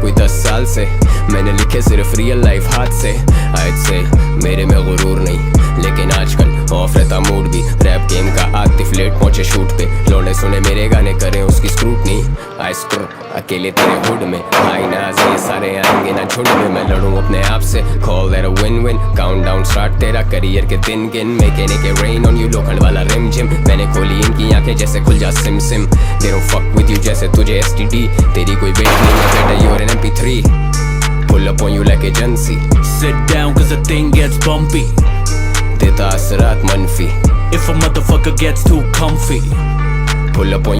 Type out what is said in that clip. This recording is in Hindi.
कोई 10 साल से, मैंने लिखे सिर्फ रियल लाइफ हाथ से। आज से मेरे में गुरूर नहीं, लेकिन आजकल ऑफ रहता मूड भी। रैप गेम का आतिफ लेट पहुंचे शूट पे, लौंडे सुने मेरे गाने करें उसकी स्क्रूटनी। आई स्क्रू अकेले तेरे हुड में, भाई नाज ये सारे आएंगे ना झुंड में। मैं लड़ूं अपने आप से, call that a win win. Count down start तेरा करियर के दिन गिन, मेकेनिक के रेन ऑन यू लोखंड वाला रिम जिम। मैंने खोली इनकी आंखें जैसे खुल जा सिम सिम, they don't fuck with you जैसे तुझे STD। तेरी कोई वेट नहीं है बेटा, you are an MP3, pull up on you like agency। Sit down cause the thing gets bumpy, देता असरात मनफी, if a motherfucker gets too comfy। pull up on